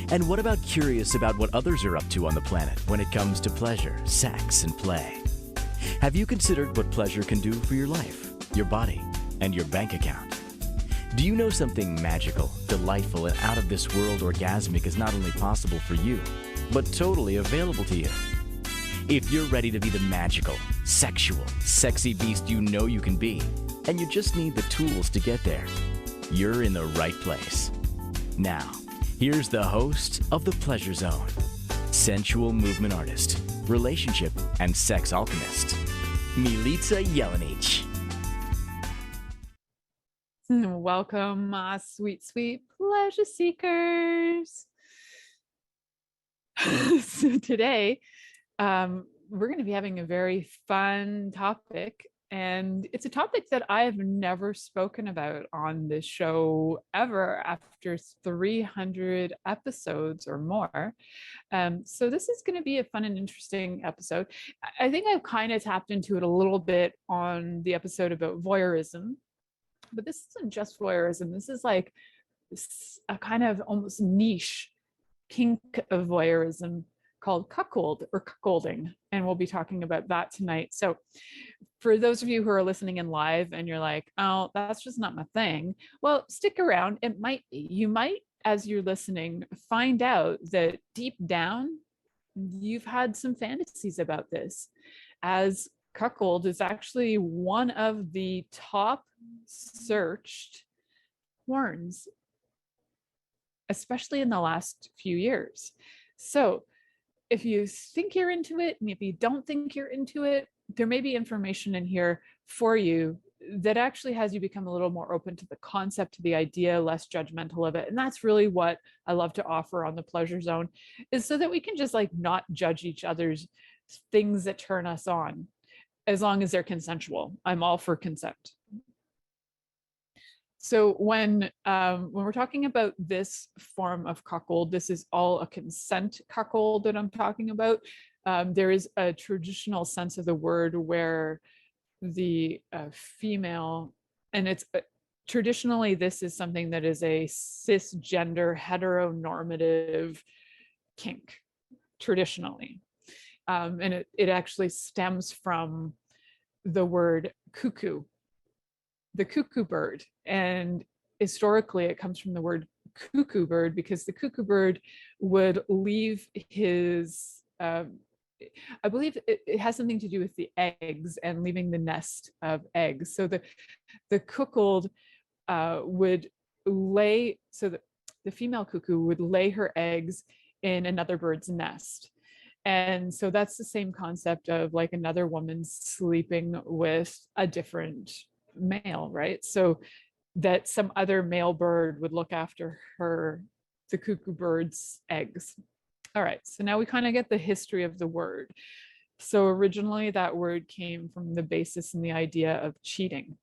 And what about curious about what others are up to on the planet when it comes to pleasure, sex, and play? Have you considered what pleasure can do for your life, your body, and your bank account? Do you know something magical, delightful, and out of this world orgasmic is not only possible for you, but totally available to you? If you're ready to be the magical, sexual, sexy beast you know you can be, and you just need the tools to get there, you're in the right place. Now, here's the host of The Pleasure Zone, sensual movement artist, relationship and sex alchemist, Milica Jelenic. Welcome, sweet, sweet pleasure seekers. So today, we're going to be having a very fun topic, and it's a topic that I've never spoken about on this show ever after 300 episodes or more. So this is going to be a fun and interesting episode. I think I've kind of tapped into it a little bit on the episode about voyeurism, but this isn't just voyeurism. This is like a kind of almost niche kink of voyeurism called cuckolding, and we'll be talking about that tonight. So for those of you who are listening in live and you're like, oh, that's just not my thing, well, stick around. It might be. You might, as you're listening, find out that deep down you've had some fantasies about this, as cuckold is actually one of the top searched porns, especially in the last few years. So if you think you're into it, and if you don't think you're into it, there may be information in here for you that actually has you become a little more open to the concept, to the idea, less judgmental of it. And that's really what I love to offer on the Pleasure Zone, is so that we can just like not judge each other's things that turn us on, as long as they're consensual. I'm all for consent. So when we're talking about this form of cuckold, this is all a consent cuckold that I'm talking about. There is a traditional sense of the word where the female, and it's traditionally, this is something that is a cisgender heteronormative kink, traditionally. And it actually stems from the word cuckoo, the cuckoo bird. And historically, it comes from the word cuckoo bird, because the cuckoo bird would leave his, I believe it has something to do with the eggs and leaving the nest of eggs. So the cuckold would lay, so the female cuckoo would lay her eggs in another bird's nest. And so that's the same concept of like another woman sleeping with a different male, right? So that some other male bird would look after the cuckoo bird's eggs. All right, so now we kind of get the history of the word. So originally that word came from the basis and the idea of cheating.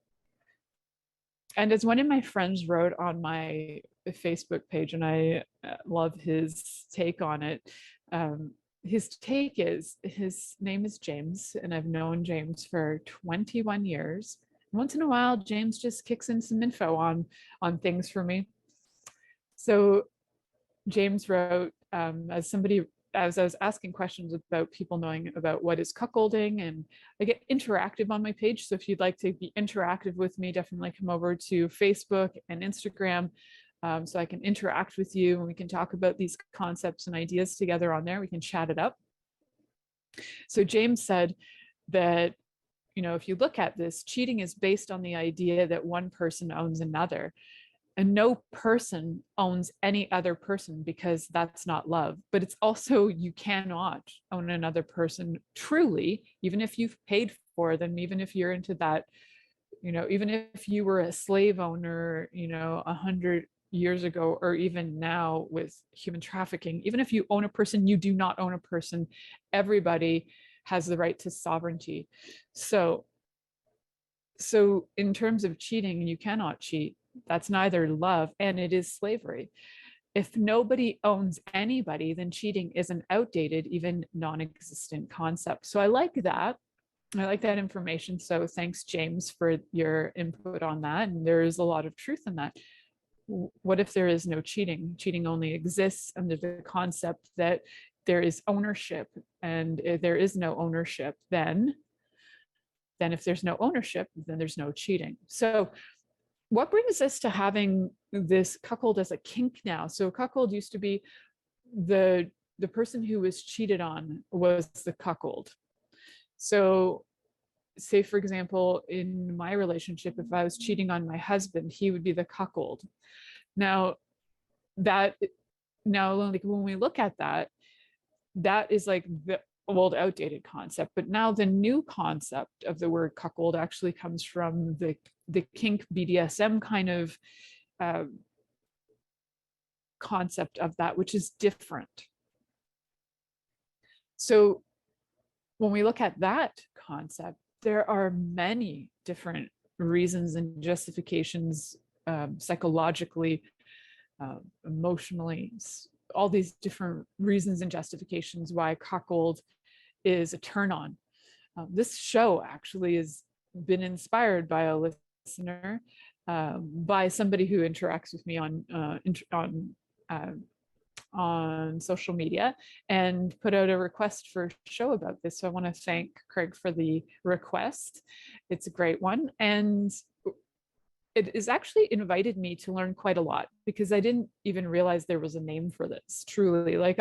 And as one of my friends wrote on my Facebook page, and I love his take on it, his take is, his name is James, and I've known James for 21 years. Once in a while, James just kicks in some info on things for me. So James wrote, as I was asking questions about people knowing about what is cuckolding, and I get interactive on my page. So if you'd like to be interactive with me, definitely come over to Facebook and Instagram, so I can interact with you and we can talk about these concepts and ideas together on there. We can chat it up. So James said that, if you look at this, cheating is based on the idea that one person owns another, and no person owns any other person, because that's not love. But it's also, you cannot own another person truly, even if you've paid for them, even if you're into that, even if you were a slave owner, 100 years ago, or even now with human trafficking, even if you own a person, you do not own a person. Everybody has the right to sovereignty. So in terms of cheating, you cannot cheat. That's neither love, and it is slavery. If nobody owns anybody, then cheating is an outdated, even non-existent concept. So I like that. I like that information. So thanks, James, for your input on that. And there is a lot of truth in that. what if there is no cheating? Cheating only exists under the concept that there is ownership, and if there is no ownership, then if there's no ownership, then there's no cheating. So what brings us to having this cuckold as a kink now? So cuckold used to be the person who was cheated on was the cuckold. So say, for example, in my relationship, if I was cheating on my husband, he would be the cuckold. Now, like when we look at that, that is like the old outdated concept. But now the new concept of the word cuckold actually comes from the kink BDSM kind of concept of that, which is different. So when we look at that concept, there are many different reasons and justifications, psychologically, emotionally, all these different reasons and justifications why cuckold is a turn on. This show actually has been inspired by a listener, by somebody who interacts with me on social media, and put out a request for a show about this. So I want to thank Craig for the request. It's a great one. And it has actually invited me to learn quite a lot, because I didn't even realize there was a name for this, truly. Like,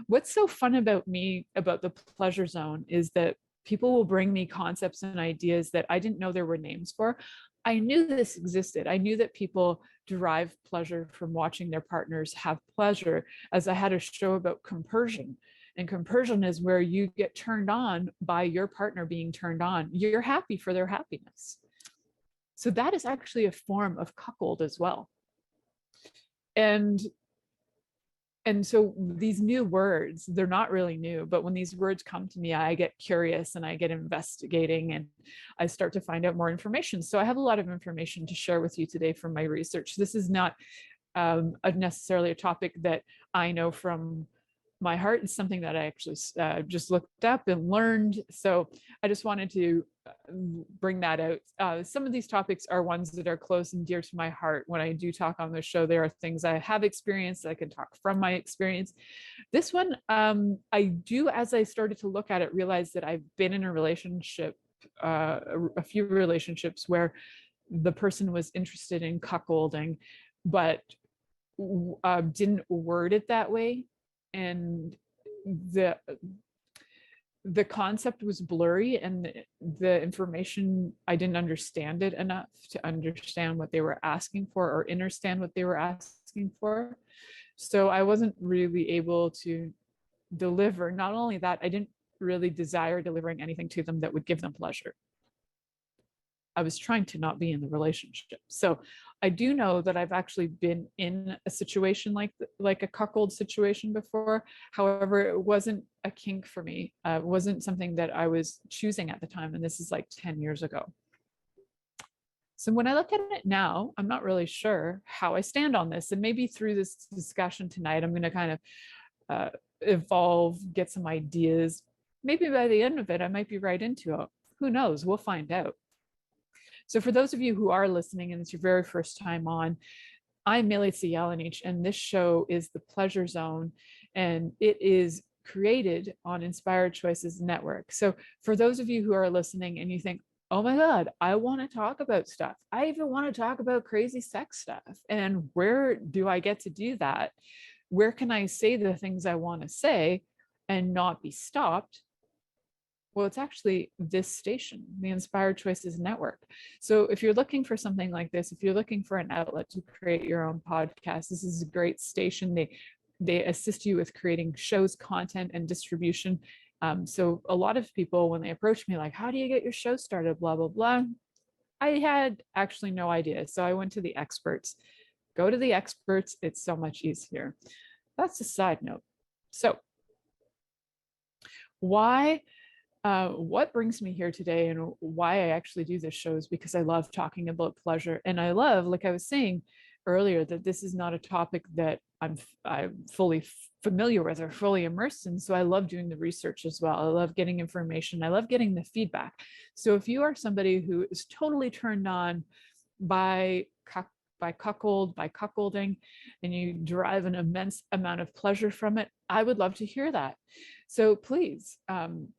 what's so fun about the pleasure zone is that people will bring me concepts and ideas that I didn't know there were names for. I knew this existed. I knew that people derive pleasure from watching their partners have pleasure, as I had a show about compersion. And compersion is where you get turned on by your partner being turned on. You're happy for their happiness. So that is actually a form of cuckold as well. And so these new words, they're not really new, but when these words come to me, I get curious and I get investigating and I start to find out more information. So I have a lot of information to share with you today from my research. This is not necessarily a topic that I know from my heart. It's something that I actually just looked up and learned. So I just wanted to bring that out. Some of these topics are ones that are close and dear to my heart. When I do talk on the show, there are things I have experienced. I can talk from my experience. This one, I do, as I started to look at it, realize that I've been in a relationship, a few relationships where the person was interested in cuckolding, but didn't word it that way. And the concept was blurry, and the information, I didn't understand it enough to understand what they were asking for or understand what they were asking for. So I wasn't really able to deliver. Not only that, I didn't really desire delivering anything to them that would give them pleasure. I was trying to not be in the relationship. So I do know that I've actually been in a situation like a cuckold situation before. However, it wasn't a kink for me. It wasn't something that I was choosing at the time. And this is like 10 years ago. So when I look at it now, I'm not really sure how I stand on this. And maybe through this discussion tonight, I'm going to kind of evolve, get some ideas. Maybe by the end of it, I might be right into it. Who knows? We'll find out. So for those of you who are listening and it's your very first time on, I'm Milica Jelenic, and this show is The Pleasure Zone, and it is created on Inspired Choices Network. So for those of you who are listening and you think, oh my God, I want to talk about stuff. I even want to talk about crazy sex stuff. And where do I get to do that? Where can I say the things I want to say and not be stopped? Well, it's actually this station, the Inspired Choices Network. So if you're looking for something like this, if you're looking for an outlet to create your own podcast, this is a great station. They assist you with creating shows, content, and distribution. So a lot of people, when they approach me like, how do you get your show started, blah, blah, blah, I had actually no idea. So I went to the experts. Go to the experts. It's so much easier. That's a side note. So what brings me here today and why I actually do this show is because I love talking about pleasure. And I love, like I was saying earlier, that this is not a topic that I'm fully familiar with or fully immersed in. So I love doing the research as well. I love getting information. I love getting the feedback. So if you are somebody who is totally turned on by by cuckolding, and you derive an immense amount of pleasure from it, I would love to hear that. So please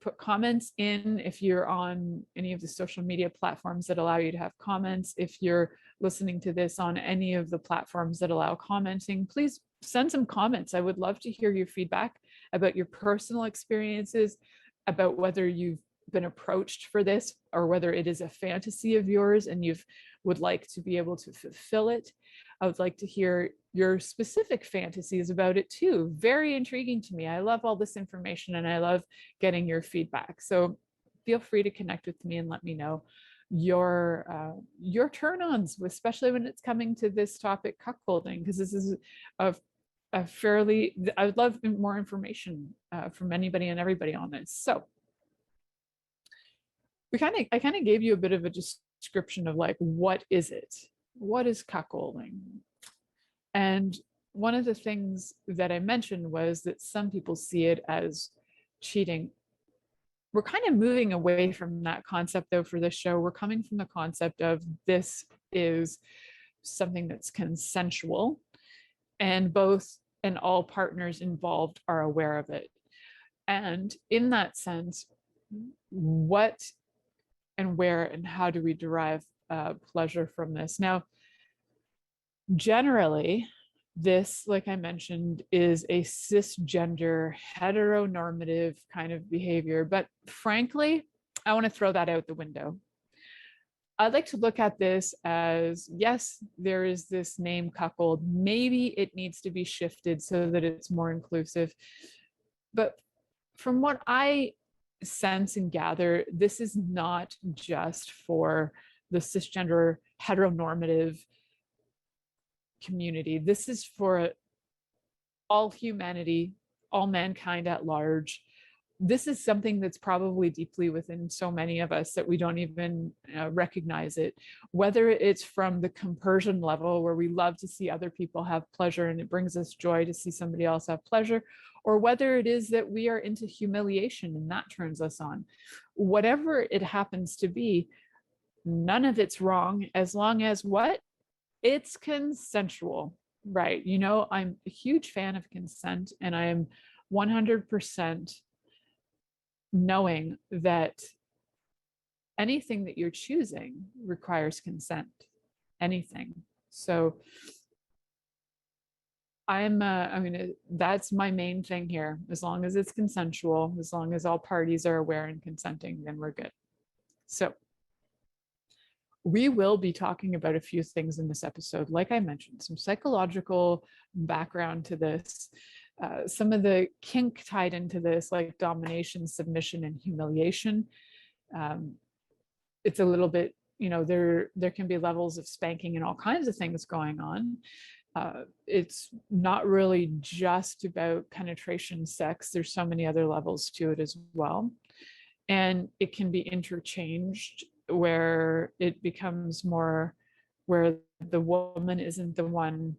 put comments in if you're on any of the social media platforms that allow you to have comments. If you're listening to this on any of the platforms that allow commenting, please send some comments. I would love to hear your feedback about your personal experiences, about whether you've been approached for this or whether it is a fantasy of yours and you would like to be able to fulfill it. I would like to hear your specific fantasies about it too. Very intriguing to me. I love all this information and I love getting your feedback. So feel free to connect with me and let me know your turn-ons, especially when it's coming to this topic, cuckolding, because this is a fairly, I would love more information from anybody and everybody on this. So I kind of gave you a bit of a description of like, what is it? What is cuckolding? And one of the things that I mentioned was that some people see it as cheating. We're kind of moving away from that concept though for this show. We're coming from the concept of this is something that's consensual and both and all partners involved are aware of it. And in that sense, what and where and how do we derive pleasure from this? Now, generally, this, like I mentioned, is a cisgender, heteronormative kind of behavior. But frankly, I want to throw that out the window. I'd like to look at this as, yes, there is this name cuckold. Maybe it needs to be shifted so that it's more inclusive. But from what I sense and gather, this is not just for the cisgender heteronormative community. This is for all humanity, all mankind at large. This is something that's probably deeply within so many of us that we don't even recognize it, whether it's from the compersion level where we love to see other people have pleasure and it brings us joy to see somebody else have pleasure, or whether it is that we are into humiliation and that turns us on. Whatever it happens to be, none of it's wrong as long as what? It's consensual, right? You know, I'm a huge fan of consent and I'm 100% knowing that anything that you're choosing requires consent, anything. So I mean, that's my main thing here. As long as it's consensual, as long as all parties are aware and consenting, then we're good. So we will be talking about a few things in this episode. Like I mentioned, some psychological background to this, some of the kink tied into this, like domination, submission, and humiliation. It's a little bit, you know, there can be levels of spanking and all kinds of things going on. It's not really just about penetration sex. There's so many other levels to it as well. And it can be interchanged where it becomes more where the woman isn't the one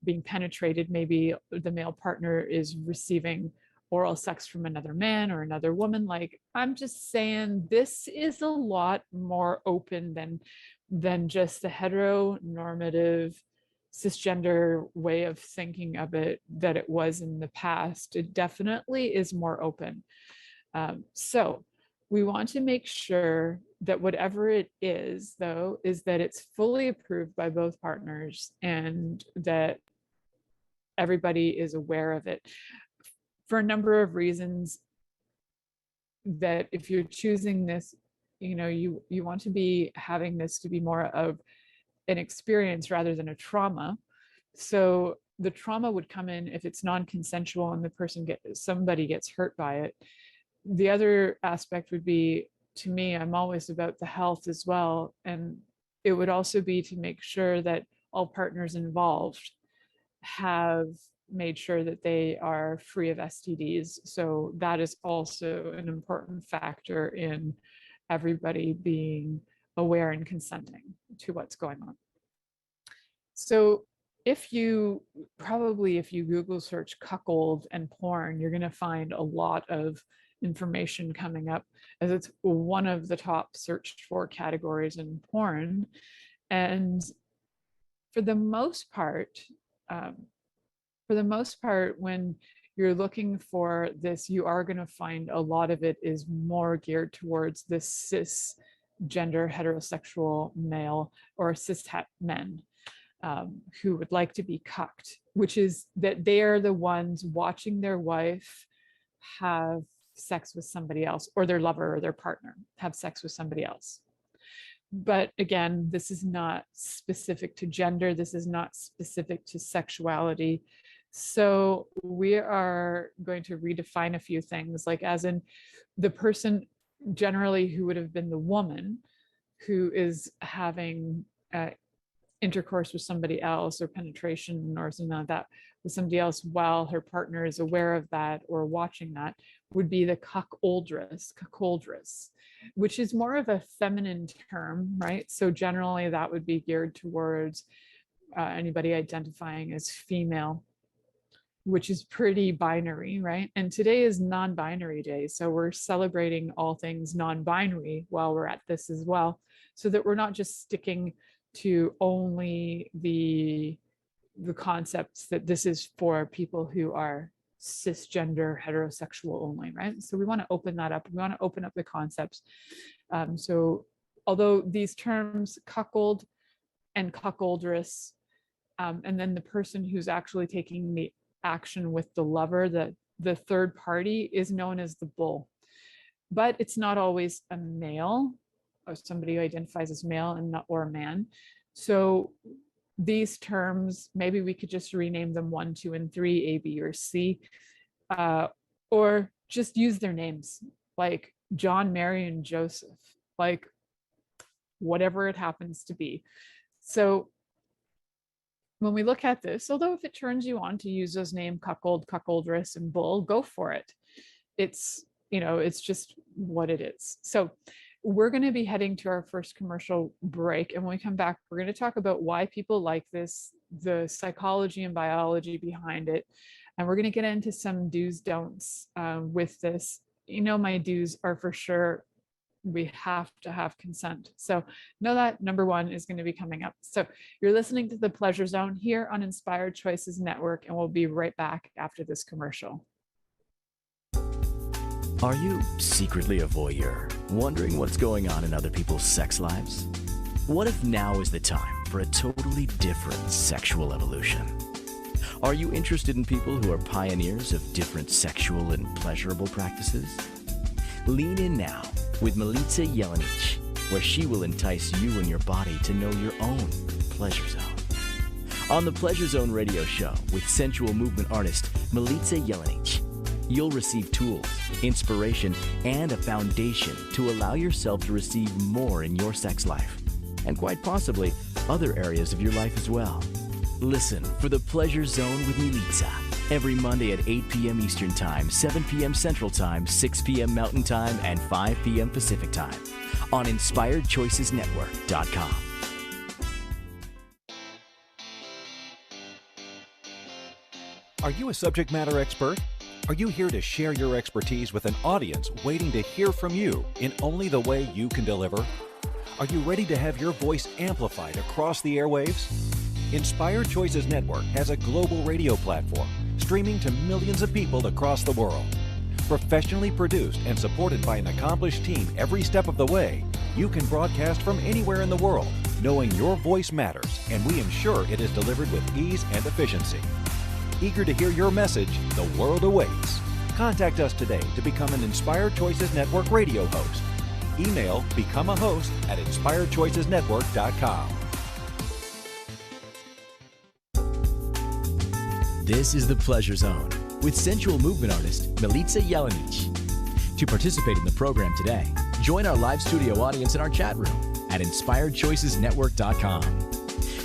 being penetrated. Maybe the male partner is receiving oral sex from another man or another woman. Like, I'm just saying, this is a lot more open than just the heteronormative cisgender way of thinking of it that it was in the past. It definitely is more open. So we want to make sure that whatever it is, though, is that it's fully approved by both partners and that everybody is aware of it for a number of reasons. That if you're choosing this, you know, you want to be having this to be more of an experience rather than a trauma. So the trauma would come in if it's non-consensual and the somebody gets hurt by it. The other aspect would be, to me, I'm always about the health as well. And it would also be to make sure that all partners involved have made sure that they are free of STDs. So that is also an important factor in everybody being aware and consenting to what's going on. So if you Google search cuckold and porn, you're going to find a lot of information coming up, as it's one of the top searched for categories in porn. And for the most part, when you're looking for this, you are going to find a lot of it is more geared towards the cisgender heterosexual male or cishet men who would like to be cucked, which is that they are the ones watching their wife have sex with somebody else, or their lover or their partner have sex with somebody else. But again, this is not specific to gender. This is not specific to sexuality. So we are going to redefine a few things, like as in the person generally who would have been the woman who is having intercourse with somebody else, or penetration or something like that with somebody else while her partner is aware of that or watching that, would be the cuckoldress, which is more of a feminine term, right? So generally that would be geared towards anybody identifying as female, which is pretty binary, right? And today is non-binary day. So we're celebrating all things non-binary while we're at this as well, so that we're not just sticking to only the concepts that this is for people who are cisgender heterosexual only, right? So we want to open that up. We want to open up the concepts. So although these terms cuckold and cuckoldress, and then the person who's actually taking the action with the lover, the third party, is known as the bull. But it's not always a male or somebody who identifies as male and not, or a man. So these terms, maybe we could just rename them 1, 2, and 3, A, B, or C, or just use their names, like John, Mary, and Joseph, like whatever it happens to be. So when we look at this, although if it turns you on to use those names, cuckold, cuckoldress, and bull, go for it. It's, you know, it's just what it is. So we're going to be heading to our first commercial break. And when we come back, we're going to talk about why people like this, the psychology and biology behind it. And we're going to get into some do's, don'ts with this. You know, my do's are for sure, we have to have consent. So know that number 1 is going to be coming up. So you're listening to The Pleasure Zone here on Inspired Choices Network, and we'll be right back after this commercial. Are you secretly a voyeur, wondering what's going on in other people's sex lives? What if now is the time for a totally different sexual evolution? Are you interested in people who are pioneers of different sexual and pleasurable practices? Lean in now with Milica Jelenic, where she will entice you and your body to know your own pleasure zone. On the Pleasure Zone radio show with sensual movement artist Milica Jelenic, you'll receive tools, inspiration, and a foundation to allow yourself to receive more in your sex life, and quite possibly other areas of your life as well. Listen for The Pleasure Zone with Milica every Monday at 8 p.m. Eastern Time, 7 p.m. Central Time, 6 p.m. Mountain Time, and 5 p.m. Pacific Time on InspiredChoicesNetwork.com. Are you a subject matter expert? Are you here to share your expertise with an audience waiting to hear from you in only the way you can deliver? Are you ready to have your voice amplified across the airwaves? Inspired Choices Network has a global radio platform streaming to millions of people across the world. Professionally produced and supported by an accomplished team every step of the way, you can broadcast from anywhere in the world, knowing your voice matters, and we ensure it is delivered with ease and efficiency. Eager to hear your message, the world awaits. Contact us today to become an Inspired Choices Network radio host. Email become a host at inspiredchoicesnetwork.com. This is The Pleasure Zone with sensual movement artist Milica Jelenic. To participate in the program today, join our live studio audience in our chat room at inspiredchoicesnetwork.com.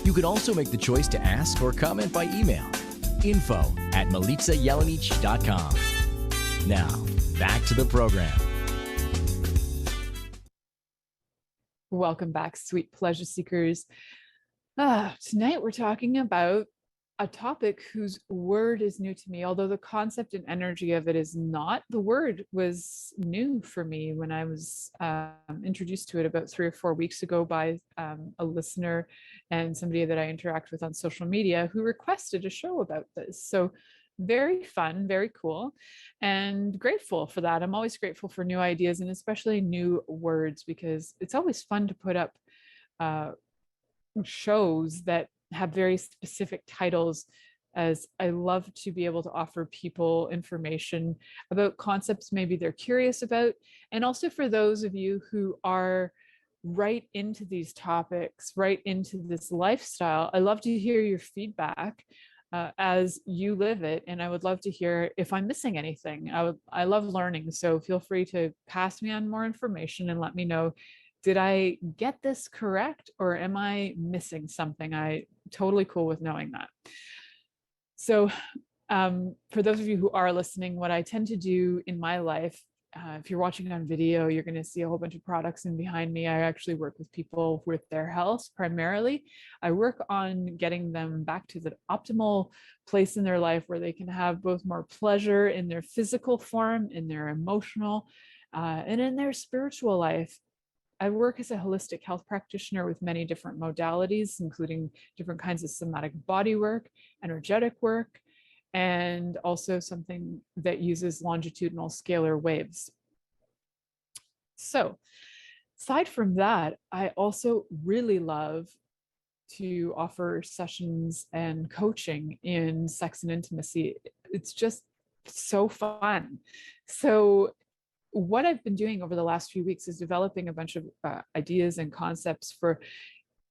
You can also make the choice to ask or comment by email, info@milicajelenic.com. Now, back to the program. Welcome back, sweet pleasure seekers. Tonight we're talking about a topic whose word is new to me, although the concept and energy of it is not. The word was new for me when I was introduced to it about 3 or 4 weeks ago by a listener and somebody that I interact with on social media who requested a show about this. So very fun, very cool, and grateful for that. I'm always grateful for new ideas and especially new words, because it's always fun to put up shows that have very specific titles, as I love to be able to offer people information about concepts maybe they're curious about. And also for those of you who are right into these topics, right into this lifestyle, I love to hear your feedback as you live it. And I would love to hear if I'm missing anything. I love learning. So feel free to pass me on more information and let me know, did I get this correct or am I missing something? I totally cool with knowing that. So for those of you who are listening, what I tend to do in my life, if you're watching on video, you're going to see a whole bunch of products in behind me. I actually work with people with their health primarily. I work on getting them back to the optimal place in their life where they can have both more pleasure in their physical form, in their emotional, and in their spiritual life. I work as a holistic health practitioner with many different modalities, including different kinds of somatic body work, energetic work, and also something that uses longitudinal scalar waves. So aside from that, I also really love to offer sessions and coaching in sex and intimacy. It's just so fun. So what I've been doing over the last few weeks is developing a bunch of ideas and concepts for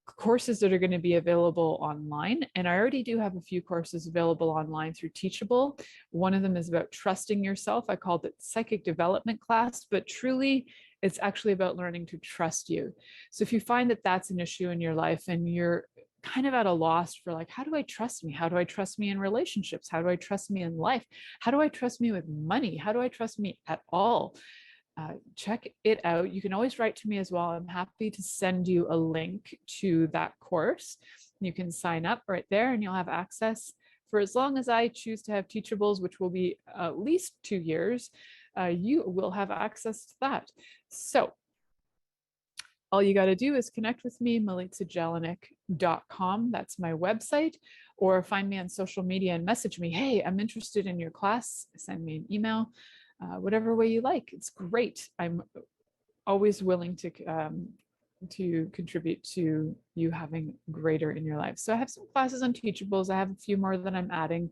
courses that are going to be available online. And I already do have a few courses available online through Teachable. One of them is about trusting yourself. I called it Psychic Development Class, but truly it's actually about learning to trust you. So if you find that that's an issue in your life and you're kind of at a loss for like, how do I trust me? How do I trust me in relationships? How do I trust me in life? How do I trust me with money? How do I trust me at all? Check it out. You can always write to me as well. I'm happy to send you a link to that course. You can sign up right there and you'll have access for as long as I choose to have Teachables, which will be at least 2 years. You will have access to that. So all you got to do is connect with me, milicajelenic.com. That's my website, or find me on social media and message me. Hey, I'm interested in your class. Send me an email, whatever way you like. It's great. I'm always willing to contribute to you having greater in your life. So I have some classes on Teachables. I have a few more that I'm adding.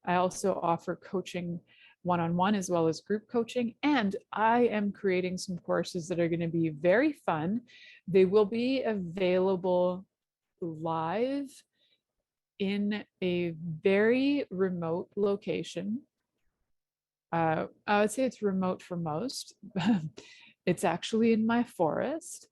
I also offer coaching one-on-one as well as group coaching. And I am creating some courses that are going to be very fun. They will be available live in a very remote location. I would say it's remote for most. It's actually in my forest.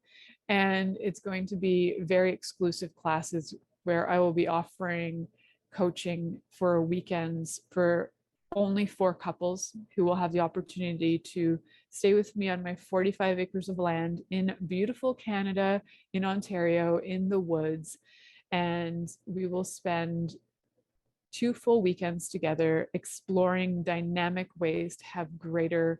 And it's going to be very exclusive classes where I will be offering coaching for weekends for only 4 couples who will have the opportunity to stay with me on my 45 acres of land in beautiful Canada, in Ontario, in the woods. And we will spend 2 full weekends together exploring dynamic ways to have greater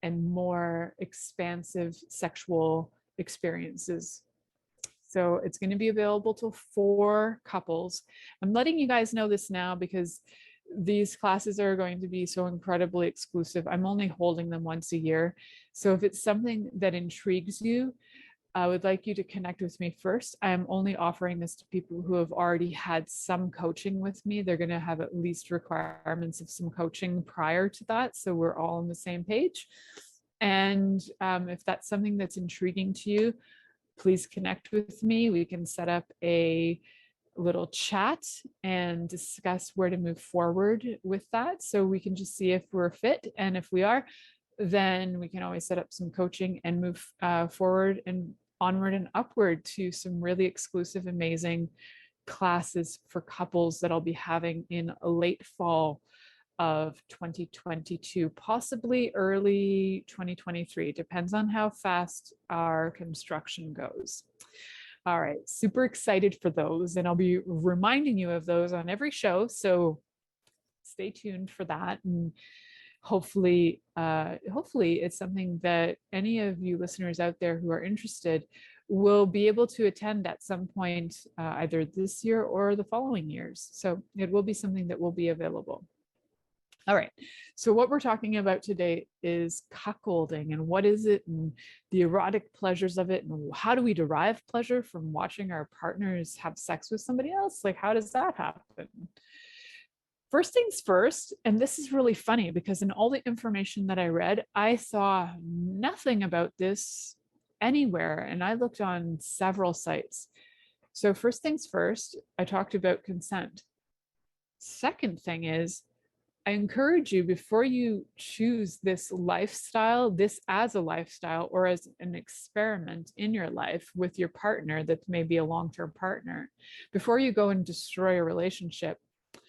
and more expansive sexual experiences. So it's going to be available to 4 couples. I'm letting you guys know this now because these classes are going to be so incredibly exclusive. I'm only holding them once a year. So if it's something that intrigues you, I would like you to connect with me first. I'm only offering this to people who have already had some coaching with me. They're going to have at least requirements of some coaching prior to that. So we're all on the same page. And if that's something that's intriguing to you, please connect with me. We can set up a little chat and discuss where to move forward with that. So we can just see if we're fit. And if we are, then we can always set up some coaching and move forward and onward and upward to some really exclusive, amazing classes for couples that I'll be having in late fall of 2022, possibly early 2023. Depends on how fast our construction goes. All right, super excited for those, and I'll be reminding you of those on every show. So stay tuned for that, and hopefully it's something that any of you listeners out there who are interested will be able to attend at some point, either this year or the following years. So it will be something that will be available. All right, so what we're talking about today is cuckolding, and what is it, and the erotic pleasures of it, and how do we derive pleasure from watching our partners have sex with somebody else? Like, how does that happen? First things first, and this is really funny because in all the information that I read, I saw nothing about this anywhere, and I looked on several sites. So first things first, I talked about consent. Second thing is, I encourage you, before you choose this lifestyle, this as a lifestyle or as an experiment in your life with your partner that may be a long-term partner, before you go and destroy a relationship, I'd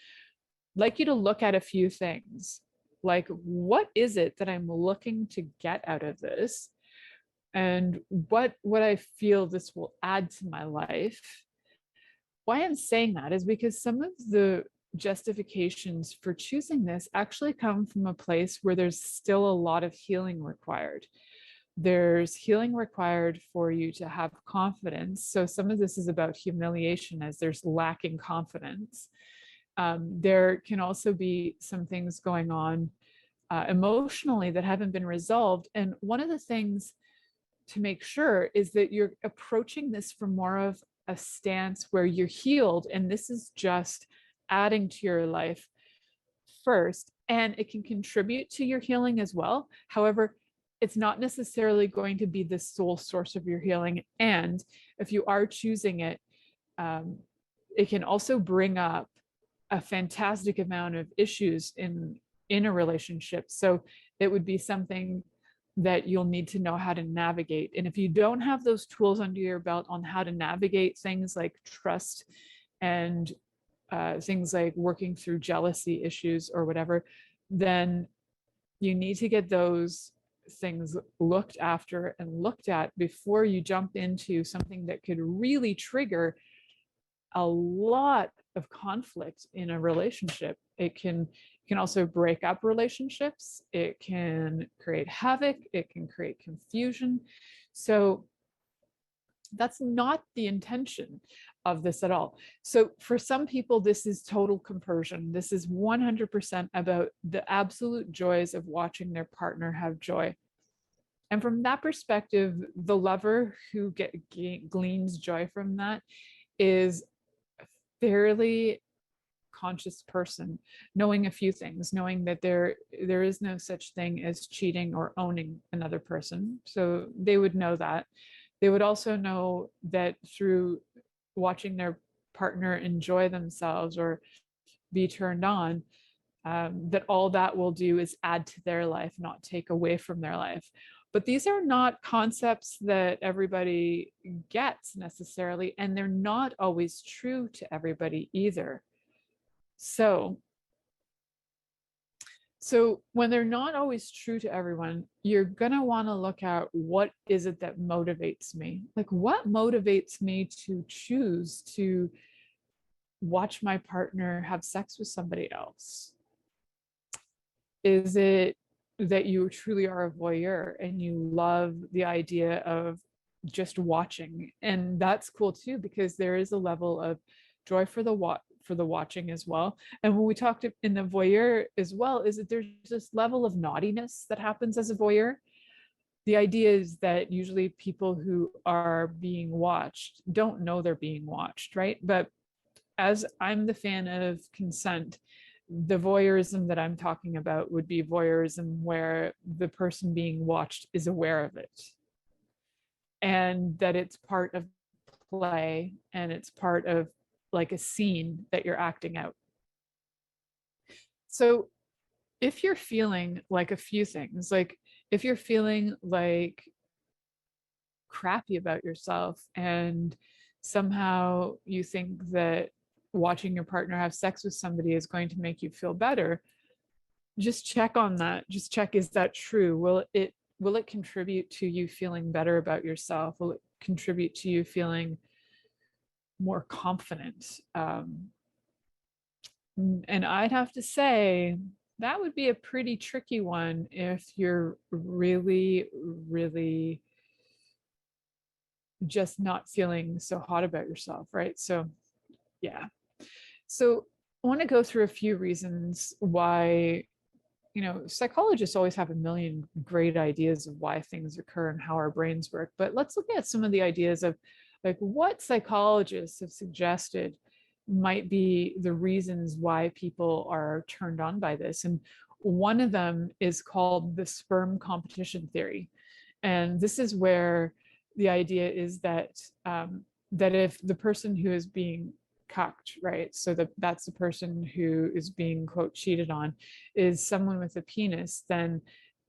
like you to look at a few things. Like, what is it that I'm looking to get out of this? And what I feel this will add to my life? Why I'm saying that is because some of the justifications for choosing this actually come from a place where there's still a lot of healing required. There's healing required for you to have confidence. So some of this is about humiliation, as there's lacking confidence. There can also be some things going on emotionally that haven't been resolved. And one of the things to make sure is that you're approaching this from more of a stance where you're healed, and this is just adding to your life first, and it can contribute to your healing as well. However, it's not necessarily going to be the sole source of your healing. And if you are choosing it, it can also bring up a fantastic amount of issues in a relationship. So it would be something that you'll need to know how to navigate. And if you don't have those tools under your belt on how to navigate things like trust and things like working through jealousy issues or whatever, then you need to get those things looked after and looked at before you jump into something that could really trigger a lot of conflict in a relationship. It can also break up relationships. It can create havoc. It can create confusion. So that's not the intention of this at all. So for some people, this is total compersion. This is 100% about the absolute joys of watching their partner have joy. And from that perspective, the lover who gleans joy from that is a fairly conscious person, knowing a few things, knowing that there is no such thing as cheating or owning another person. So they would know that. They would also know that through watching their partner enjoy themselves or be turned on, that all that will do is add to their life, not take away from their life. But these are not concepts that everybody gets necessarily, and they're not always true to everybody either. So when they're not always true to everyone, you're going to want to look at, what is it that motivates me? Like, what motivates me to choose to watch my partner have sex with somebody else? Is it that you truly are a voyeur and you love the idea of just watching? And that's cool too, because there is a level of joy for the watching as well. And when we talked in the voyeur as well, is that there's this level of naughtiness that happens as a voyeur. The idea is that usually people who are being watched don't know they're being watched, right? But as I'm the fan of consent, the voyeurism that I'm talking about would be voyeurism where the person being watched is aware of it, and that it's part of play, and it's part of like a scene that you're acting out. So if you're feeling like a few things, like if you're feeling like crappy about yourself and somehow you think that watching your partner have sex with somebody is going to make you feel better, just check on that. Just check, is that true? Will it contribute to you feeling better about yourself? Will it contribute to you feeling more confident. And I'd have to say that would be a pretty tricky one if you're really, really just not feeling so hot about yourself, right? So, yeah. So I want to go through a few reasons why, psychologists always have a million great ideas of why things occur and how our brains work. But let's look at some of the ideas of like what psychologists have suggested might be the reasons why people are turned on by this. And one of them is called the sperm competition theory. And this is where the idea is that that if the person who is being cucked, right, so that's the person who is being, quote, cheated on, is someone with a penis, then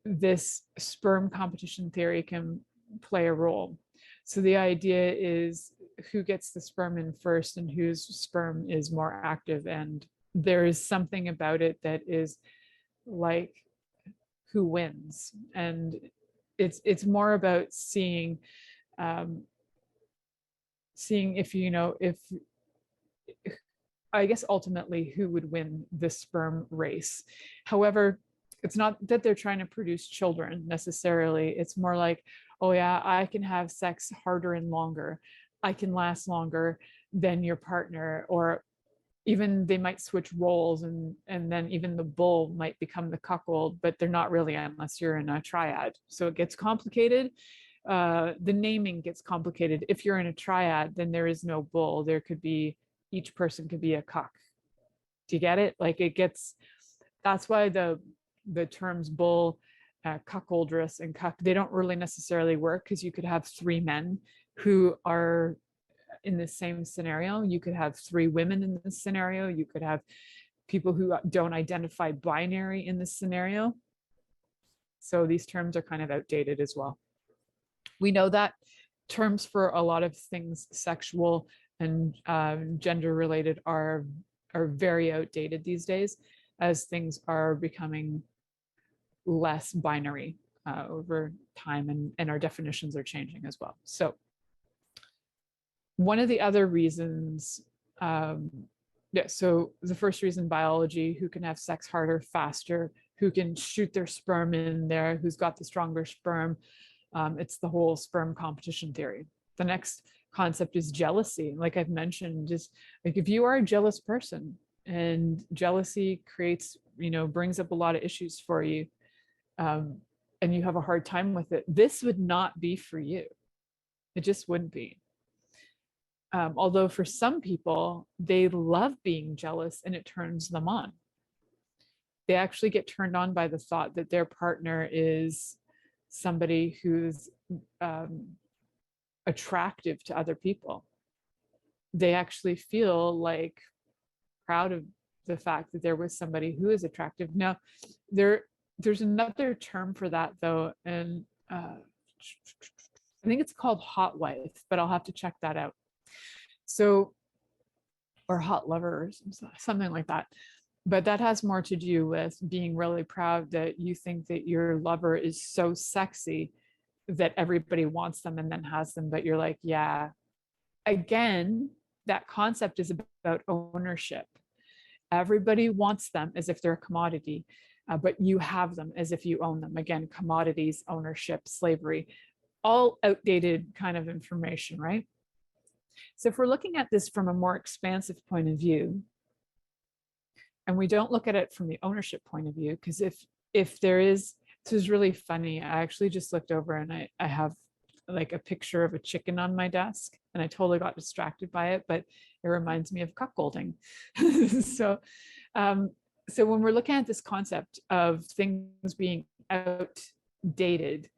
this sperm competition theory can play a role. So the idea is who gets the sperm in first and whose sperm is more active. And there is something about it that is like who wins. And it's more about seeing if I guess ultimately who would win the sperm race. However, it's not that they're trying to produce children necessarily. It's more like, oh yeah, I can have sex harder and longer. I can last longer than your partner. Or even they might switch roles, and then even the bull might become the cuckold, but they're not really unless you're in a triad. So it gets complicated. The naming gets complicated. If you're in a triad, then there is no bull. There could be, each person could be a cuck. Do you get it? Like that's why the terms bull, cuckoldress, and cuck, they don't really necessarily work, because you could have three men who are in the same scenario. You could have three women in this scenario. You could have people who don't identify binary in this scenario. So these terms are kind of outdated as well. We know that terms for a lot of things sexual and gender related are very outdated these days, as things are becoming less binary over time, and our definitions are changing as well. So one of the other reasons, so the first reason, biology, who can have sex harder, faster, who can shoot their sperm in there, who's got the stronger sperm. It's the whole sperm competition theory. The next concept is jealousy. Like I've mentioned, just like if you are a jealous person, and jealousy creates, brings up a lot of issues for you, and you have a hard time with it, this would not be for you. It just wouldn't be. Although for some people, they love being jealous and it turns them on. They actually get turned on by the thought that their partner is somebody who's attractive to other people. They actually feel like proud of the fact that there was somebody who is attractive. Now, there's another term for that though, and I think it's called hot wife, but I'll have to check that out. So, or hot lover, or something like that. But that has more to do with being really proud that you think that your lover is so sexy that everybody wants them and then has them, but you're like, yeah. Again, that concept is about ownership. Everybody wants them as if they're a commodity, but you have them as if you own them. Again, commodities, ownership, slavery, all outdated kind of information, right? So if we're looking at this from a more expansive point of view, and we don't look at it from the ownership point of view, because if there is, this is really funny. I actually just looked over and I have like a picture of a chicken on my desk, and I totally got distracted by it, but it reminds me of cuckolding. So when we're looking at this concept of things being outdated,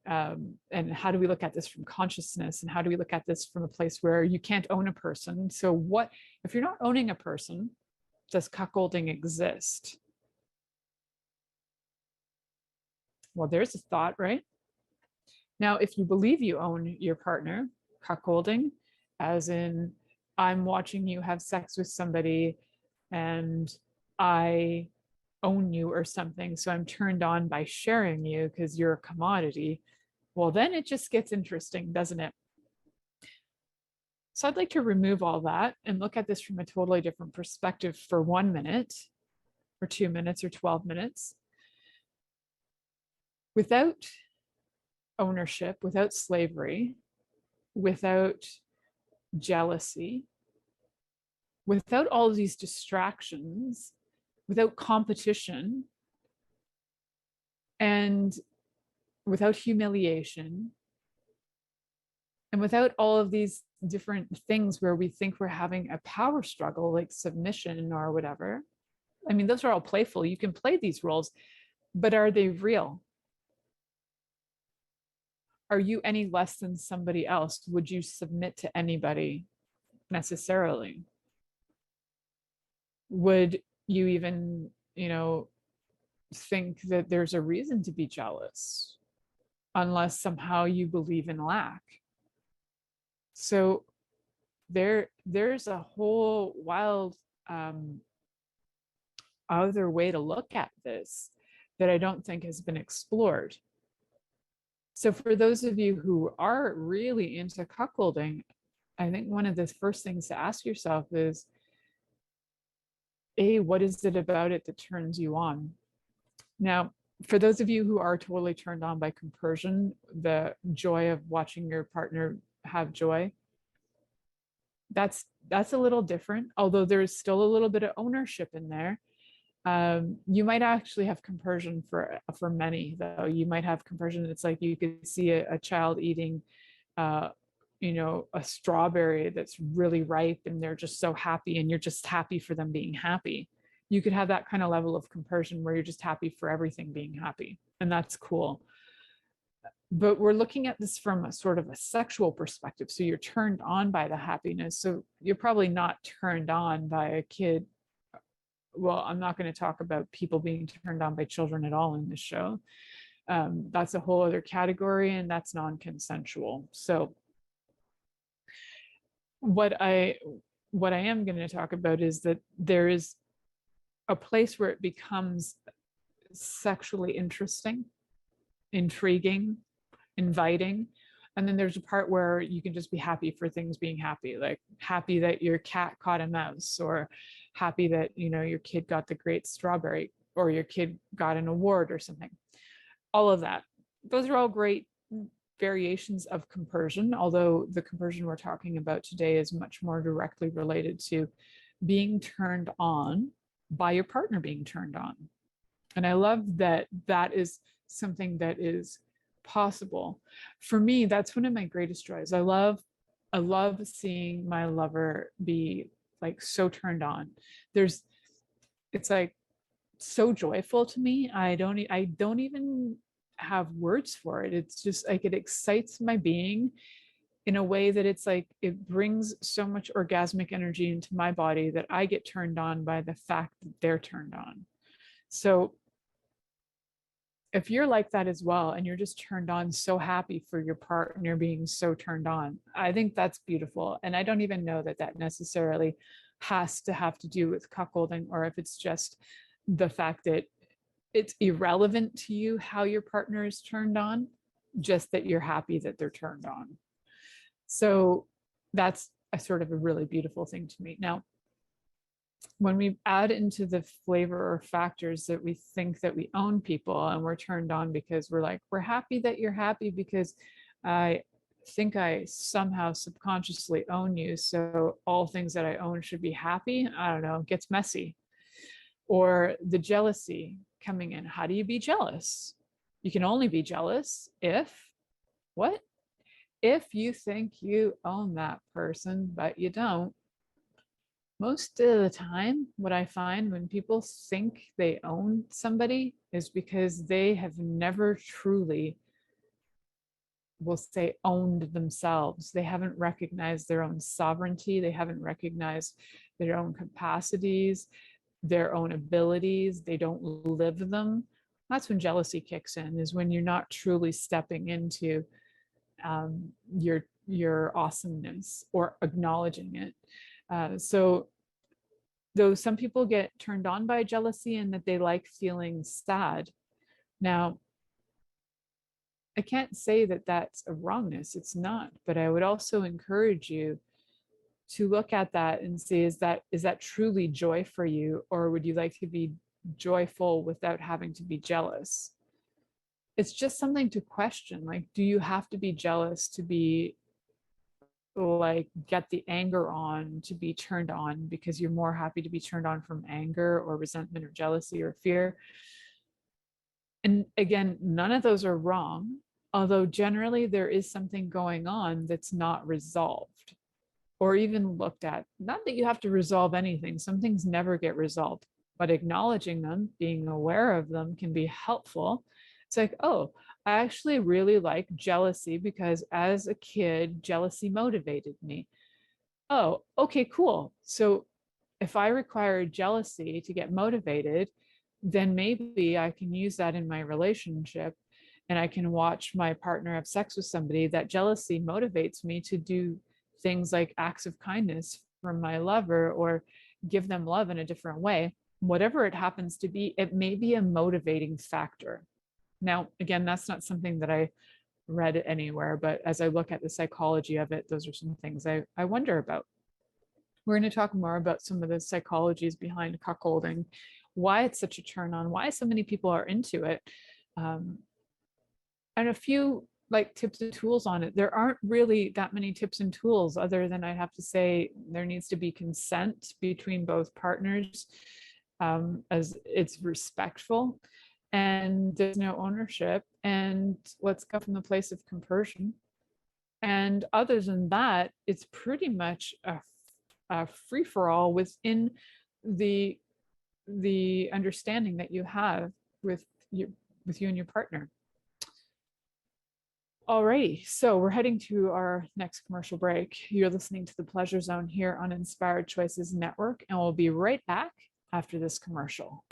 and how do we look at this from consciousness, and how do we look at this from a place where you can't own a person? So what if you're not owning a person? Does cuckolding exist? Well, there's a thought, right? Now, if you believe you own your partner, cuckolding, as in I'm watching you have sex with somebody and I own you or something, so I'm turned on by sharing you because you're a commodity, well, then it just gets interesting, doesn't it? So I'd like to remove all that and look at this from a totally different perspective for 1 minute or 2 minutes or 12 minutes. Without ownership, without slavery, without jealousy, without all of these distractions, without competition, and without humiliation, and without all of these different things where we think we're having a power struggle, like submission or whatever. I mean, those are all playful. You can play these roles, but are they real? Are you any less than somebody else? Would you submit to anybody necessarily? Would you even, think that there's a reason to be jealous, unless somehow you believe in lack? So there's a whole wild other way to look at this that I don't think has been explored. So for those of you who are really into cuckolding, I think one of the first things to ask yourself is, what is it about it that turns you on? Now, for those of you who are totally turned on by compersion, the joy of watching your partner have joy, that's a little different, although there's still a little bit of ownership in there. You might actually have compersion for many, though. You might have compersion. It's like you could see a child eating, a strawberry that's really ripe, and they're just so happy, and you're just happy for them being happy. You could have that kind of level of compersion where you're just happy for everything being happy, and that's cool. But we're looking at this from a sort of a sexual perspective. So you're turned on by the happiness. So you're probably not turned on by a kid. Well, I'm not going to talk about people being turned on by children at all in this show. That's a whole other category, and that's non-consensual. So what I am going to talk about is that there is a place where it becomes sexually interesting, intriguing, inviting. And then there's a part where you can just be happy for things being happy, like happy that your cat caught a mouse, or happy that, your kid got the great strawberry, or your kid got an award or something. All of that. Those are all great variations of compersion, although the compersion we're talking about today is much more directly related to being turned on by your partner being turned on. And I love that that is something that is possible. For me, that's one of my greatest joys. I love seeing my lover be like so turned on. It's like so joyful to me. I don't even have words for it. It's just like it excites my being in a way that it's like it brings so much orgasmic energy into my body that I get turned on by the fact that they're turned on. So if you're like that as well, and you're just turned on, so happy for your partner being so turned on, I think that's beautiful. And I don't even know that that necessarily has to have to do with cuckolding, or if it's just the fact that it's irrelevant to you how your partner is turned on, just that you're happy that they're turned on. So that's a sort of a really beautiful thing to me. Now, when we add into the flavor or factors that we think that we own people, and we're turned on because we're happy that you're happy because I think I somehow subconsciously own you, so all things that I own should be happy. I don't know, it gets messy. Or the jealousy coming in. How do you be jealous? You can only be jealous if you think you own that person, but you don't. Most of the time, what I find when people think they own somebody is because they have never truly, we'll say, owned themselves. They haven't recognized their own sovereignty. They haven't recognized their own capacities, their own abilities. They don't live them. That's when jealousy kicks in, is when you're not truly stepping into your awesomeness or acknowledging it. So though some people get turned on by jealousy and that they like feeling sad. Now, I can't say that that's a wrongness. It's not, but I would also encourage you to look at that and see, is that truly joy for you, or would you like to be joyful without having to be jealous? It's just something to question. Like, do you have to be jealous to be like get the anger on, to be turned on, because you're more happy to be turned on from anger or resentment or jealousy or fear? And again, none of those are wrong, although generally there is something going on that's not resolved or even looked at. Not that you have to resolve anything, some things never get resolved, but acknowledging them, being aware of them can be helpful. It's like, oh, I actually really like jealousy because as a kid, jealousy motivated me. Oh, okay, cool. So if I require jealousy to get motivated, then maybe I can use that in my relationship, and I can watch my partner have sex with somebody. That jealousy motivates me to do things like acts of kindness from my lover, or give them love in a different way. Whatever it happens to be, it may be a motivating factor. Now, again, that's not something that I read anywhere, but as I look at the psychology of it, those are some things I wonder about. We're going to talk more about some of the psychologies behind cuckolding, why it's such a turn on, why so many people are into it, and a few like tips and tools on it. There aren't really that many tips and tools, other than I have to say there needs to be consent between both partners, as it's respectful, and there's no ownership, and let's go from the place of compersion. And other than that, it's pretty much a free-for-all within the understanding that you have with you and your partner. Alrighty, so we're heading to our next commercial break. You're listening to the Pleasure Zone here on Inspired Choices Network, and we'll be right back after this commercial.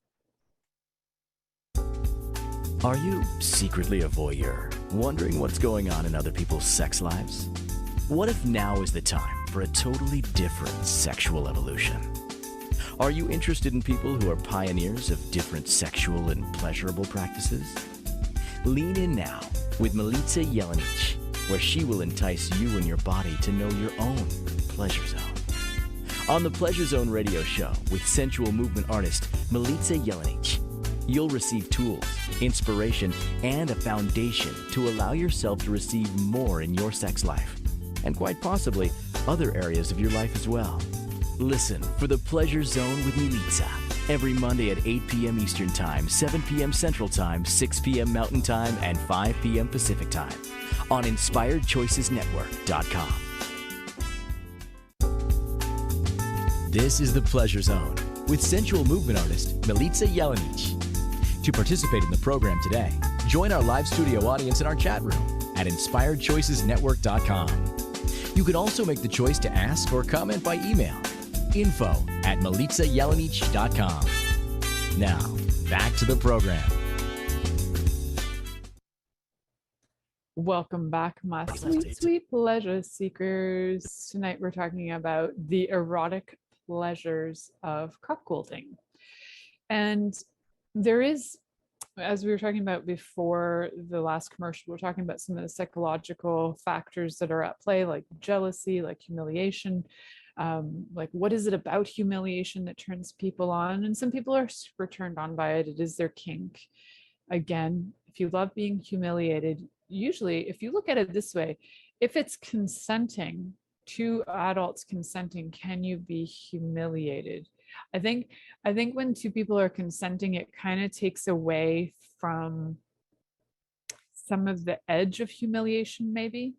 Are you secretly a voyeur, wondering what's going on in other people's sex lives? What if now is the time for a totally different sexual evolution? Are you interested in people who are pioneers of different sexual and pleasurable practices? Lean in now with Milica Jelenic, where she will entice you and your body to know your own pleasure zone. On the Pleasure Zone radio show with sensual movement artist Milica Jelenic, you'll receive tools, inspiration, and a foundation to allow yourself to receive more in your sex life, and quite possibly other areas of your life as well. Listen for the Pleasure Zone with Milica every Monday at 8 p.m. Eastern Time, 7 p.m. Central Time, 6 p.m. Mountain Time, and 5 p.m. Pacific Time on InspiredChoicesNetwork.com. This is the Pleasure Zone with sensual movement artist Milica Jelenic. To participate in the program today, join our live studio audience in our chat room at InspiredChoicesNetwork.com. You can also make the choice to ask or comment by email, info@MilicaJelenic.com. Now, back to the program. Welcome back, my sweet, sweet pleasure seekers. Tonight we're talking about the erotic pleasures of cuckolding. And there is, as we were talking about before the last commercial, we're talking about some of the psychological factors that are at play, like jealousy, like humiliation. Like, what is it about humiliation that turns people on? And some people are super turned on by it. It is their kink. Again, if you love being humiliated, usually, if you look at it this way, if it's consenting, two adults consenting, can you be humiliated? I think when two people are consenting, it kind of takes away from some of the edge of humiliation, maybe,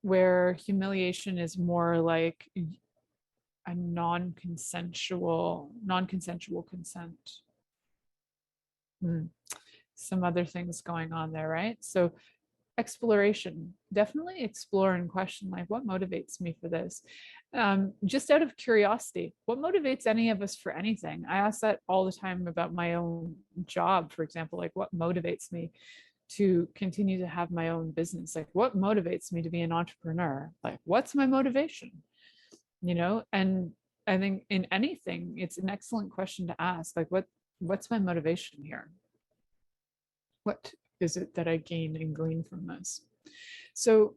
where humiliation is more like a non-consensual consent. Some other things going on there, right? So exploration, definitely explore and question, like, what motivates me for this? Just out of curiosity, what motivates any of us for anything? I ask that all the time about my own job, for example, like, what motivates me to continue to have my own business? Like, what motivates me to be an entrepreneur? Like, what's my motivation? You know, and I think in anything, it's an excellent question to ask, like, what's my motivation here? What is it that I gain and glean from this? So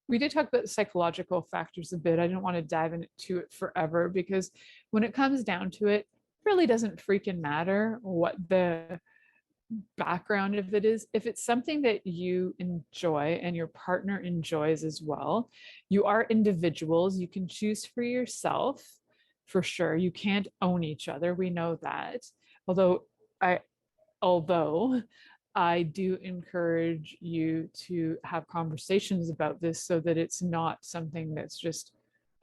we did talk about the psychological factors a bit. I didn't want to dive into it forever because when it comes down to it, it really doesn't freaking matter what the background of it is. If it's something that you enjoy and your partner enjoys as well, you are individuals. You can choose for yourself, for sure. You can't own each other. We know that. Although I do encourage you to have conversations about this so that it's not something that's just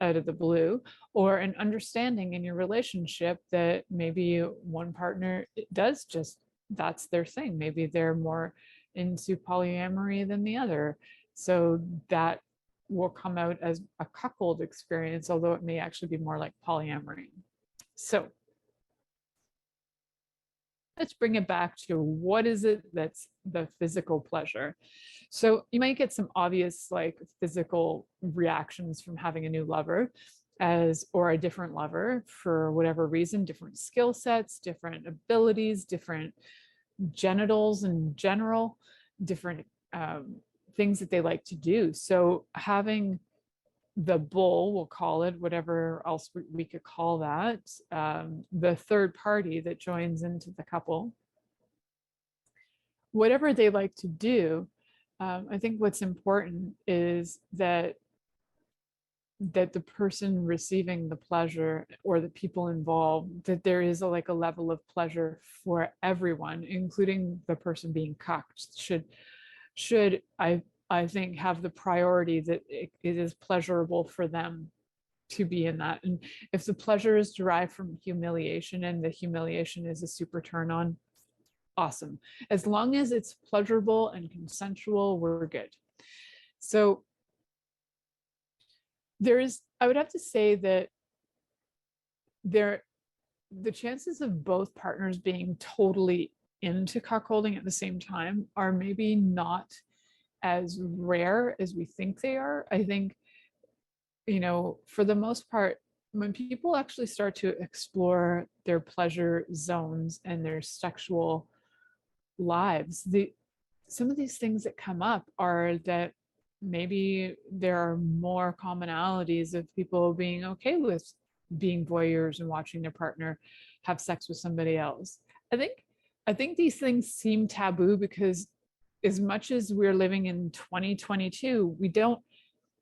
out of the blue, or an understanding in your relationship that maybe one partner does just, that's their thing. Maybe they're more into polyamory than the other. So that will come out as a cuckold experience, although it may actually be more like polyamory. So let's bring it back to what is it that's the physical pleasure. So you might get some obvious like physical reactions from having a new lover or a different lover for whatever reason, different skill sets, different abilities, different genitals in general, different things that they like to do. So having the bull, we'll call it, whatever else we could call that, the third party that joins into the couple, whatever they like to do, I think what's important is that the person receiving the pleasure or the people involved, that there is a level of pleasure for everyone, including the person being cucked, should I think have the priority that it is pleasurable for them to be in that. And if the pleasure is derived from humiliation and the humiliation is a super turn on, awesome. As long as it's pleasurable and consensual, we're good. So I would have to say that the chances of both partners being totally into cuckolding at the same time are maybe not as rare as we think they are. I think, for the most part, when people actually start to explore their pleasure zones and their sexual lives, some of these things that come up are that maybe there are more commonalities of people being okay with being voyeurs and watching their partner have sex with somebody else. I think these things seem taboo because as much as we're living in 2022, we don't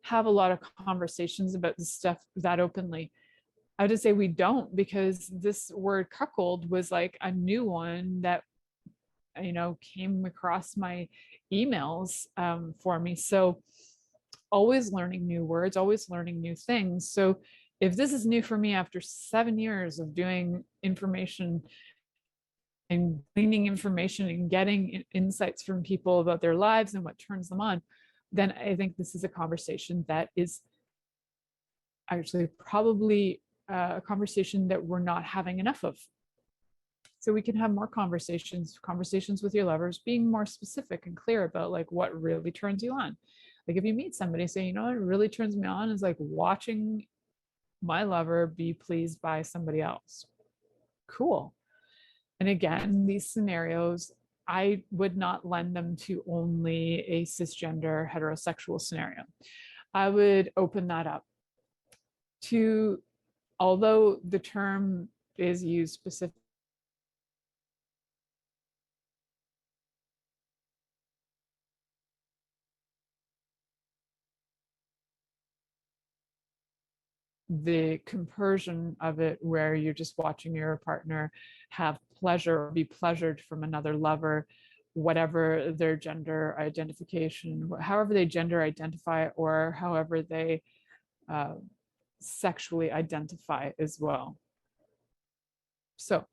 have a lot of conversations about this stuff that openly. I would just say we don't, because this word cuckold was like a new one that came across my emails for me. So always learning new words, always learning new things. So if this is new for me after 7 years of doing information and gleaning information and getting insights from people about their lives and what turns them on, then I think this is a conversation that is actually probably a conversation that we're not having enough of. So we can have more conversations with your lovers, being more specific and clear about like what really turns you on. Like if you meet somebody, say, what really turns me on is like watching my lover be pleased by somebody else. Cool. And again, these scenarios, I would not lend them to only a cisgender heterosexual scenario. I would open that up to, although the term is used specifically, the compersion of it, where you're just watching your partner have pleasure or be pleasured from another lover, whatever their gender identification, however they gender identify, or however they sexually identify as well. So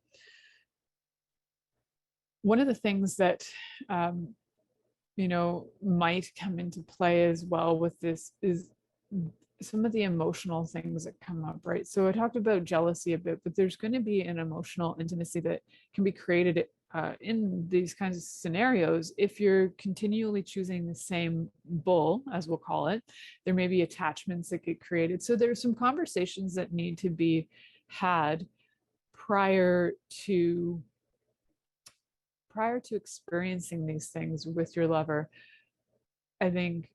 one of the things that might come into play as well with this is some of the emotional things that come up, right? So I talked about jealousy a bit, but there's going to be an emotional intimacy that can be created in these kinds of scenarios. If you're continually choosing the same bull, as we'll call it, there may be attachments that get created. So there's some conversations that need to be had prior to experiencing these things with your lover. I think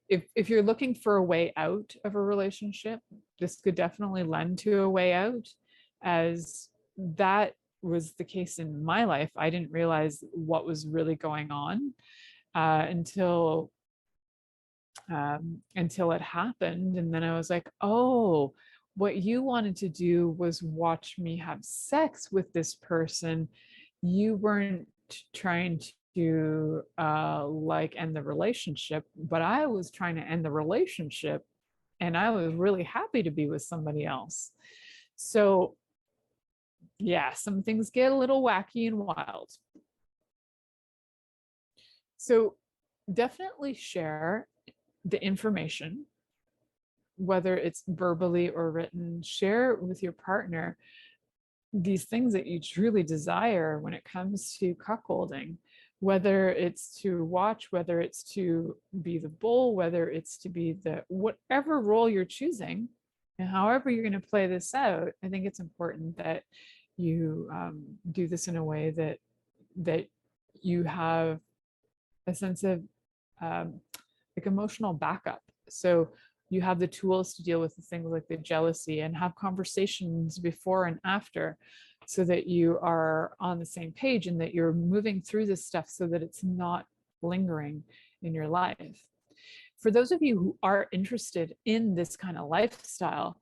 if you're looking for a way out of a relationship, this could definitely lend to a way out, as that was the case in my life. I didn't realize what was really going on until it happened. And then I was like, oh, what you wanted to do was watch me have sex with this person. You weren't trying to like end the relationship, but I was trying to end the relationship, and I was really happy to be with somebody else. So yeah, some things get a little wacky and wild. So definitely share the information, whether it's verbally or written. Share with your partner these things that you truly desire when it comes to cuckolding, whether it's to watch, whether it's to be the bull, whether it's to be the whatever role you're choosing, and however you're going to play this out. I think it's important that you do this in a way that you have a sense of like emotional backup. So you have the tools to deal with the things like the jealousy, and have conversations before and after, so that you are on the same page and that you're moving through this stuff so that it's not lingering in your life. For those of you who are interested in this kind of lifestyle,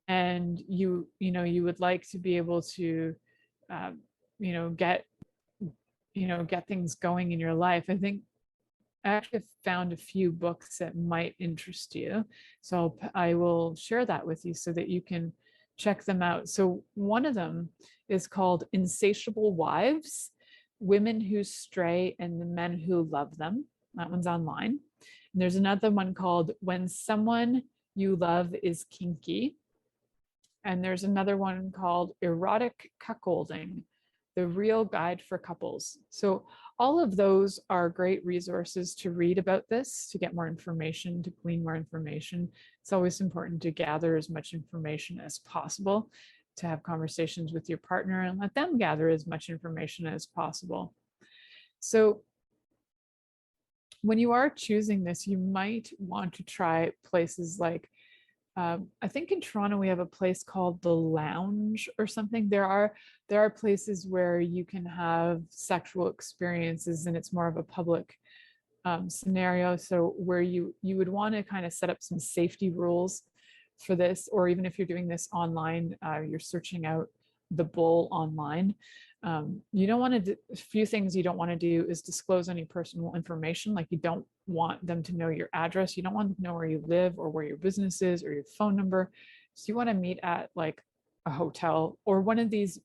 and you would like to be able to get things going in your life, I think I actually found a few books that might interest you. So I will share that with you so that you can check them out. So one of them is called Insatiable Wives: Women Who Stray and the Men Who Love Them. That one's online. And there's another one called When Someone You Love Is Kinky. And there's another one called Erotic Cuckolding: The Real Guide for Couples. So all of those are great resources to read about this, to get more information, to glean more information. It's always important to gather as much information as possible, to have conversations with your partner and let them gather as much information as possible. So when you are choosing this, you might want to try places like, I think in Toronto we have a place called the Lounge or something. There are places where you can have sexual experiences, and it's more of a public scenario. So where you would want to kind of set up some safety rules for this, or even if you're doing this online, you're searching out the bull online. You don't want to a few things you don't want to do is disclose any personal information. Like, you don't want them to know your address. You don't want them to know where you live or where your business is or your phone number. So you want to meet at like a hotel or one of these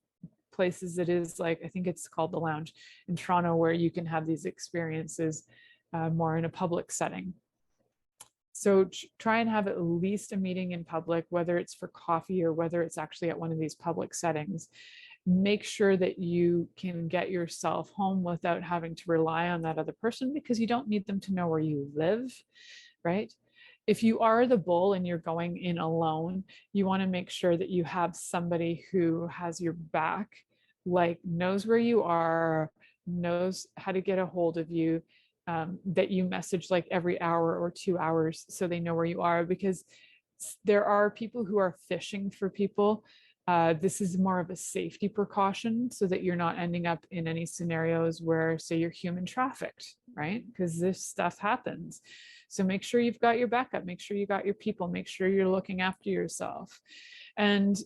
places that is like, I think it's called the Lounge in Toronto, where you can have these experiences more in a public setting. So try and have at least a meeting in public, whether it's for coffee or whether it's actually at one of these public settings. Make sure that you can get yourself home without having to rely on that other person, because you don't need them to know where you live, right? If you are the bull and you're going in alone, you want to make sure that you have somebody who has your back, like knows where you are, knows how to get a hold of you, that you message like every hour or 2 hours so they know where you are, because there are people who are fishing for people. This is more of a safety precaution so that you're not ending up in any scenarios where, say, you're human trafficked, right? Because this stuff happens. So make sure you've got your backup, make sure you got your people, make sure you're looking after yourself. And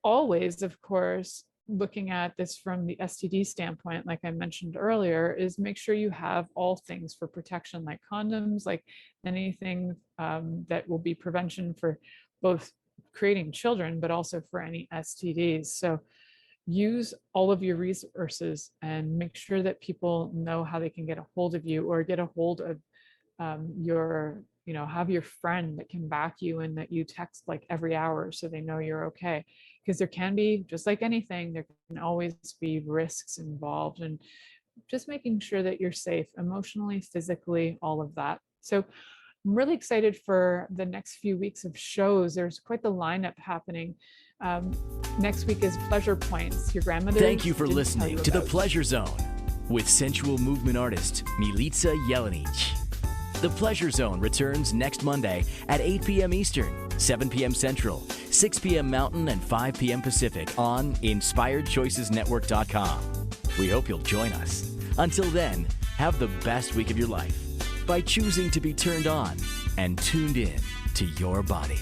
always, of course, looking at this from the STD standpoint, like I mentioned earlier, is make sure you have all things for protection, like condoms, like anything that will be prevention for both creating children, but also for any STDs. So use all of your resources and make sure that people know how they can get a hold of you, or get a hold of have your friend that can back you and that you text like every hour so they know you're okay. Because there can be, just like anything, there can always be risks involved, and just making sure that you're safe emotionally, physically, all of that. So I'm really excited for the next few weeks of shows. There's quite the lineup happening. Next week is Pleasure Points. Your grandmother. Thank you for listening to The Pleasure Zone with sensual movement artist Milica Jelenic. The Pleasure Zone returns next Monday at 8 p.m. Eastern, 7 p.m. Central, 6 p.m. Mountain, and 5 p.m. Pacific on InspiredChoicesNetwork.com. We hope you'll join us. Until then, have the best week of your life by choosing to be turned on and tuned in to your body.